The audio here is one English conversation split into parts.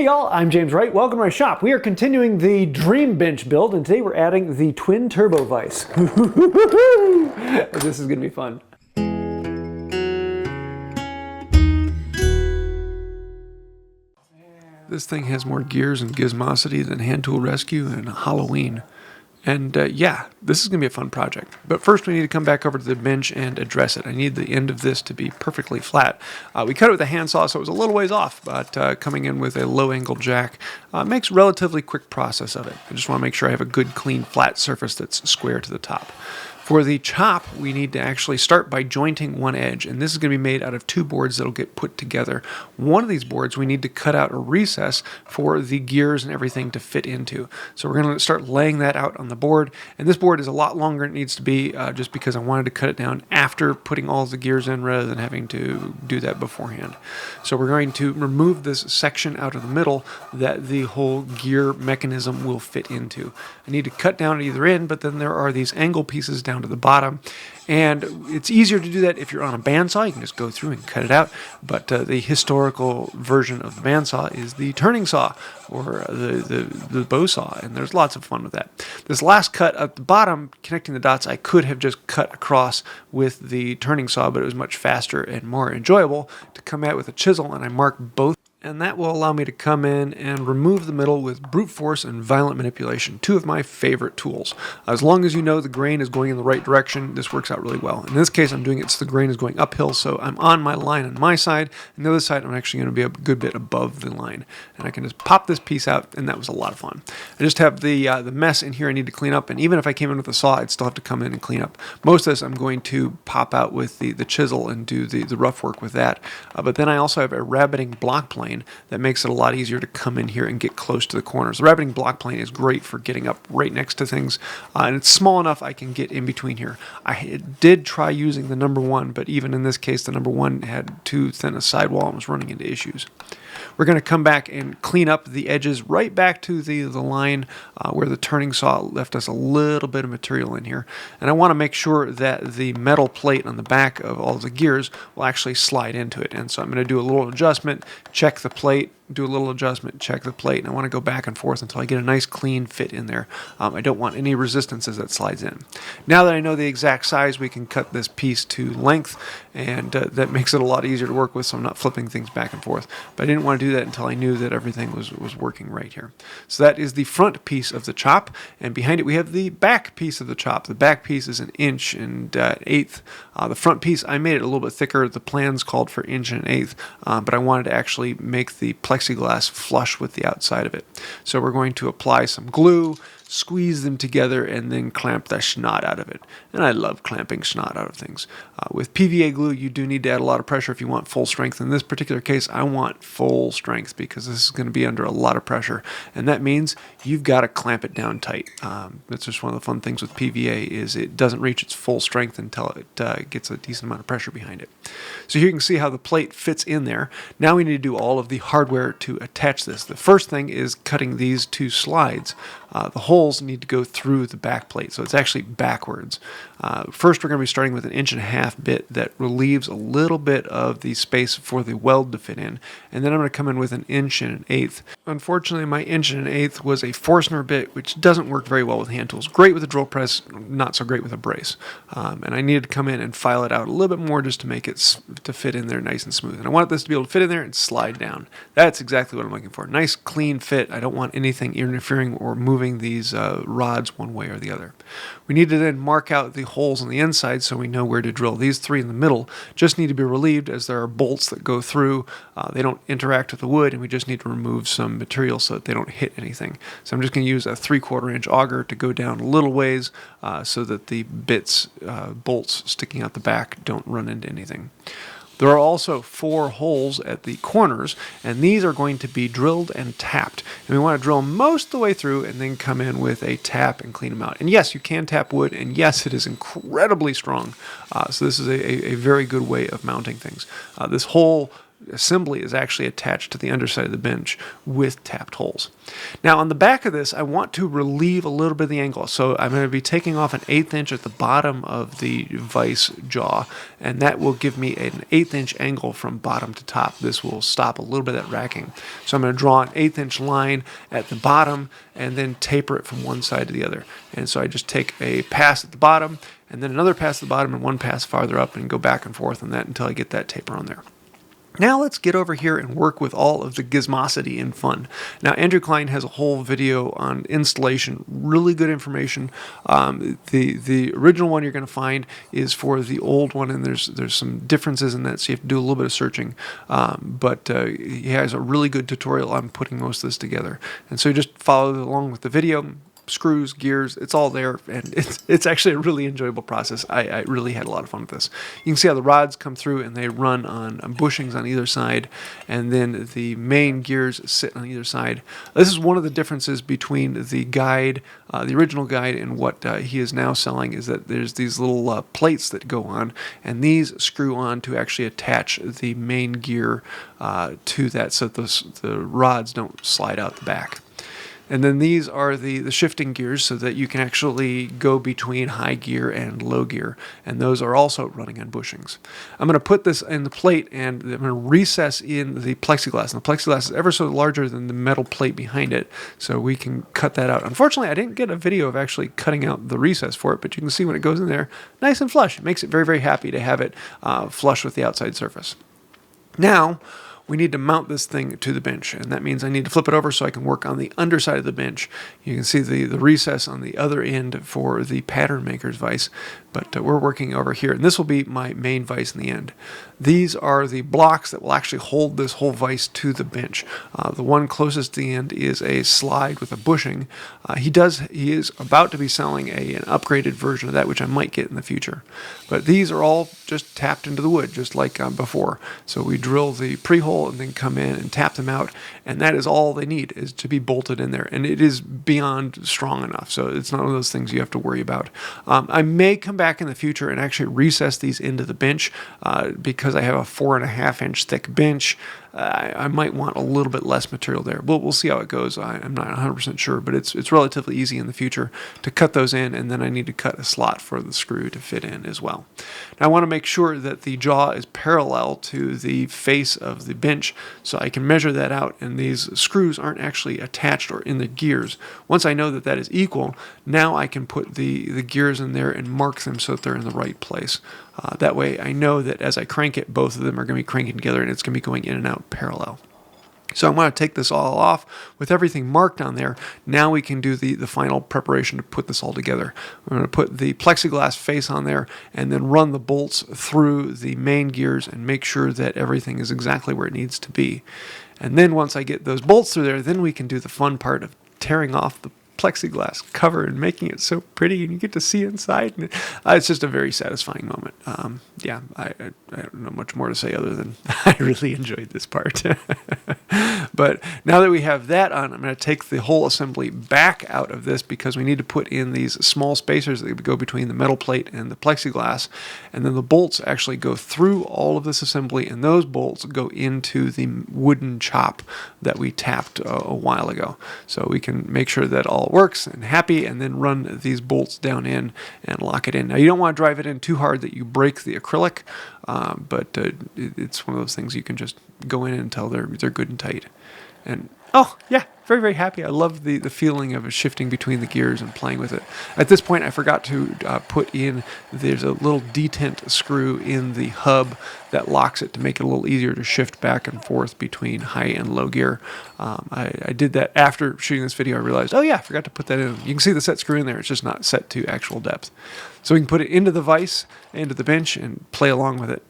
Hey y'all, I'm James Wright. Welcome to my shop. We are continuing the Dream Bench build, and today we're adding the twin turbo vise. This is gonna be fun. This thing has more gears and gizmosity than Hand Tool Rescue and Halloween. And yeah, this is going to be a fun project. But first we need to come back over to the bench and address it. I need the end of this to be perfectly flat. We cut it with a handsaw, so it was a little ways off, but coming in with a low-angle jack makes a relatively quick process of it. I just want to make sure I have a good, clean, flat surface that's square to the top. For the chop, we need to actually start by jointing one edge, and this is going to be made out of two boards that will get put together. One of these boards we need to cut out a recess for the gears and everything to fit into. So we're going to start laying that out on the board, and this board is a lot longer than it needs to be just because I wanted to cut it down after putting all the gears in rather than having to do that beforehand. So we're going to remove this section out of the middle that the whole gear mechanism will fit into. I need to cut down at either end, but then there are these angle pieces down to the bottom, and it's easier to do that if you're on a bandsaw. You can just go through and cut it out, but the historical version of the bandsaw is the turning saw or the bow saw, and there's lots of fun with that. This last cut at the bottom, connecting the dots, I could have just cut across with the turning saw, but it was much faster and more enjoyable to come at with a chisel, and I marked both. And that will allow me to come in and remove the middle with brute force and violent manipulation, two of my favorite tools. As long as you know the grain is going in the right direction, this works out really well. In this case, I'm doing it so the grain is going uphill, so I'm on my line on my side, and the other side I'm actually going to be a good bit above the line. And I can just pop this piece out, and that was a lot of fun. I just have the mess in here I need to clean up, and even if I came in with a saw, I'd still have to come in and clean up. Most of this I'm going to pop out with the chisel and do the rough work with that. But then I also have a rabbiting block plane that makes it a lot easier to come in here and get close to the corners. The rabbiting block plane is great for getting up right next to things, and it's small enough I can get in between here. I did try using the number one, but even in this case, the number one had too thin a sidewall and was running into issues. We're going to come back and clean up the edges right back to the line where the turning saw left us a little bit of material in here. And I want to make sure that the metal plate on the back of all the gears will actually slide into it. And so I'm going to do a little adjustment, check the plate, do a little adjustment, check the plate, and I want to go back and forth until I get a nice clean fit in there. I don't want any resistance as that slides in. Now that I know the exact size, we can cut this piece to length, and that makes it a lot easier to work with, so I'm not flipping things back and forth. But I didn't want to do that until I knew that everything was working right here. So that is the front piece of the chop, and behind it we have the back piece of the chop. The back piece is 1 1/8 inches. The front piece, I made it a little bit thicker. The plans called for 1 1/8 inches, but I wanted to actually make the plexiglass flush with the outside of it. So we're going to apply some glue, squeeze them together, and then clamp the snot out of it. And I love clamping snot out of things. With PVA glue, you do need to add a lot of pressure if you want full strength. In this particular case, I want full strength because this is going to be under a lot of pressure. And that means you've got to clamp it down tight. That's just one of the fun things with PVA is it doesn't reach its full strength until it gets a decent amount of pressure behind it. So here you can see how the plate fits in there. Now we need to do all of the hardware to attach this. The first thing is cutting these two slides. The holes need to go through the back plate, so it's actually backwards. First, we're going to be starting with an 1.5 inch bit that relieves a little bit of the space for the weld to fit in, and then I'm going to come in with an 1 1/8 inches. Unfortunately, my 1 1/8 inches was a Forstner bit, which doesn't work very well with hand tools. Great with a drill press, not so great with a brace. And I needed to come in and file it out a little bit more just to make it to fit in there nice and smooth. And I wanted this to be able to fit in there and slide down. That's exactly what I'm looking for. Nice, clean fit. I don't want anything interfering or moving these rods one way or the other. We need to then mark out the holes on the inside so we know where to drill. These three in the middle just need to be relieved as there are bolts that go through. They don't interact with the wood, and we just need to remove some material so that they don't hit anything. So I'm just going to use a 3/4 inch auger to go down a little ways so that the bolts sticking out the back don't run into anything. There are also 4 holes at the corners, and these are going to be drilled and tapped. And we want to drill them most of the way through and then come in with a tap and clean them out. And yes, you can tap wood, and yes, it is incredibly strong. So this is a very good way of mounting things. This whole assembly is actually attached to the underside of the bench with tapped holes. Now on the back of this, I want to relieve a little bit of the angle. So I'm going to be taking off an 1/8 inch at the bottom of the vise jaw, and that will give me an 1/8 inch angle from bottom to top. This will stop a little bit of that racking. So I'm going to draw an 1/8 inch line at the bottom and then taper it from one side to the other. And so I just take a pass at the bottom and then another pass at the bottom and one pass farther up and go back and forth on that until I get that taper on there. Now let's get over here and work with all of the gizmosity and fun. Now Andrew Klein has a whole video on installation, really good information. The original one you're going to find is for the old one, and there's some differences in that, so you have to do a little bit of searching. But he has a really good tutorial on putting most of this together. And so you just follow along with the video. Screws, gears, it's all there, and it's actually a really enjoyable process. I really had a lot of fun with this. You can see how the rods come through and they run on bushings on either side, and then the main gears sit on either side. This is one of the differences between the guide, the original guide, and what he is now selling, is that there's these little plates that go on, and these screw on to actually attach the main gear to that, so that the rods don't slide out the back. And then these are the shifting gears, so that you can actually go between high gear and low gear. And those are also running on bushings. I'm going to put this in the plate, and I'm going to recess in the plexiglass. And the plexiglass is ever so larger than the metal plate behind it, so we can cut that out. Unfortunately, I didn't get a video of actually cutting out the recess for it, but you can see when it goes in there, nice and flush. It makes it very, very happy to have it flush with the outside surface. Now, we need to mount this thing to the bench, and that means I need to flip it over so I can work on the underside of the bench. You can see the recess on the other end for the pattern maker's vise, but we're working over here, and this will be my main vise in the end. These are the blocks that will actually hold this whole vise to the bench. The one closest to the end is a slide with a bushing. He is about to be selling an upgraded version of that, which I might get in the future. But these are all just tapped into the wood, just like before. So we drill the pre-hole and then come in and tap them out, and that is all they need, is to be bolted in there. And it is beyond strong enough, so it's not one of those things you have to worry about. I may come back in the future and actually recess these into the bench because I have a 4.5 inch thick bench. I might want a little bit less material there. We'll see how it goes. I'm not 100% sure, but it's relatively easy in the future to cut those in, and then I need to cut a slot for the screw to fit in as well. Now I want to make sure that the jaw is parallel to the face of the bench, so I can measure that out, and these screws aren't actually attached or in the gears. Once I know that that is equal, now I can put the gears in there and mark them so that they're in the right place. That way I know that as I crank it, both of them are going to be cranking together, and it's going to be going in and out parallel. So I'm going to take this all off with everything marked on there. Now we can do the final preparation to put this all together. I'm going to put the plexiglass face on there and then run the bolts through the main gears and make sure that everything is exactly where it needs to be. And then once I get those bolts through there, then we can do the fun part of tearing off the plexiglass cover and making it so pretty, and you get to see inside, and it's just a very satisfying moment. I don't know much more to say other than I really enjoyed this part. But now that we have that on, I'm going to take the whole assembly back out of this, because we need to put in these small spacers that go between the metal plate and the plexiglass, and then the bolts actually go through all of this assembly, and those bolts go into the wooden chop that we tapped a while ago. So we can make sure that all works and happy, and then run these bolts down in and lock it in. Now you don't want to drive it in too hard that you break the acrylic, but it's one of those things you can just go in until they're good and tight. And oh yeah, very, very happy. I love the feeling of shifting between the gears and playing with it. At this point, I forgot to put in, there's a little detent screw in the hub that locks it to make it a little easier to shift back and forth between high and low gear. I did that after shooting this video. I realized, oh yeah, I forgot to put that in. You can see the set screw in there. It's just not set to actual depth. So we can put it into the vise, into the bench, and play along with it.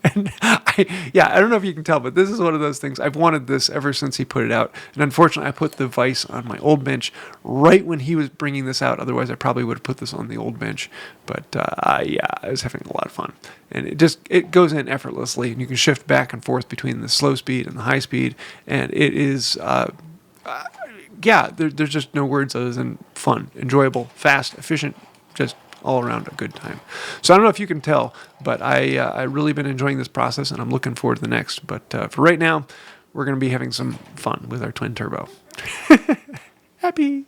And I don't know if you can tell, but this is one of those things. I've wanted this ever since he put it out. And unfortunately, I put the vise on my old bench right when he was bringing this out. Otherwise, I probably would have put this on the old bench. But I was having a lot of fun. And it goes in effortlessly, and you can shift back and forth between the slow speed and the high speed. And it is, there's just no words other than fun, enjoyable, fast, efficient, just all around a good time. So I don't know if you can tell, but I really been enjoying this process, and I'm looking forward to the next. But for right now, we're going to be having some fun with our twin turbo. Happy.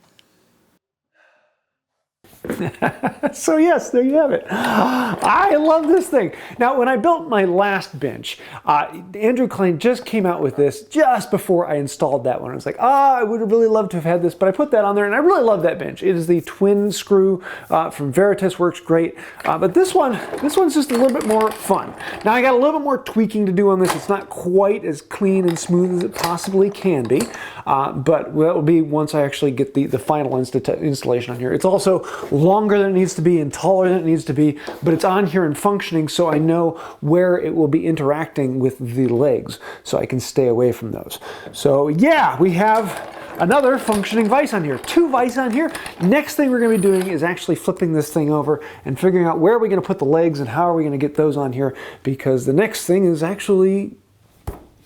So yes, there you have it. I love this thing. Now, when I built my last bench, Andrew Klein just came out with this just before I installed that one. I was like, I would have really loved to have had this, but I put that on there, and I really love that bench. It is the twin screw from Veritas, works great. But this one's just a little bit more fun. Now, I got a little bit more tweaking to do on this. It's not quite as clean and smooth as it possibly can be, but that will be once I actually get the final installation on here. It's also longer than it needs to be and taller than it needs to be, but it's on here and functioning, so I know where it will be interacting with the legs, so I can stay away from those. So yeah, we have another functioning vise on here, 2 vise on here. Next thing we're going to be doing is actually flipping this thing over and figuring out where are we going to put the legs and how are we going to get those on here, because the next thing is actually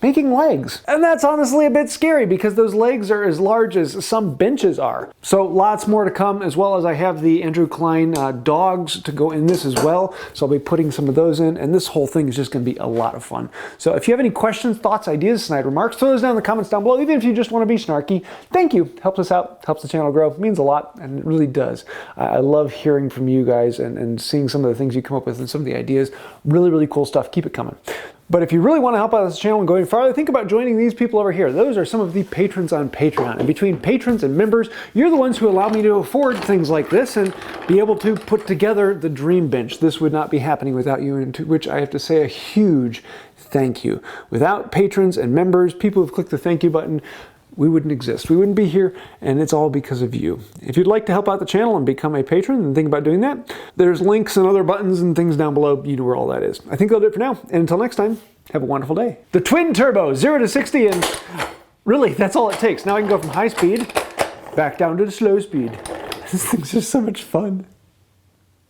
making legs. And that's honestly a bit scary because those legs are as large as some benches are. So lots more to come, as well as I have the Andrew Klein dogs to go in this as well. So I'll be putting some of those in, and this whole thing is just going to be a lot of fun. So if you have any questions, thoughts, ideas, snide remarks, throw those down in the comments down below. Even if you just want to be snarky, thank you. Helps us out, helps the channel grow. It means a lot, and it really does. I love hearing from you guys and seeing some of the things you come up with and some of the ideas. Really, really cool stuff. Keep it coming. But if you really want to help out this channel and go any farther, think about joining these people over here. Those are some of the patrons on Patreon. And between patrons and members, you're the ones who allow me to afford things like this and be able to put together the dream bench. This would not be happening without you, and to which I have to say a huge thank you. Without patrons and members, people who've clicked the thank you button, we wouldn't exist. We wouldn't be here, and it's all because of you. If you'd like to help out the channel and become a patron and think about doing that, there's links and other buttons and things down below. You know where all that is. I think that'll do it for now, and until next time, have a wonderful day. The twin turbo, 0 to 60, and really, that's all it takes. Now I can go from high speed back down to the slow speed. This thing's just so much fun.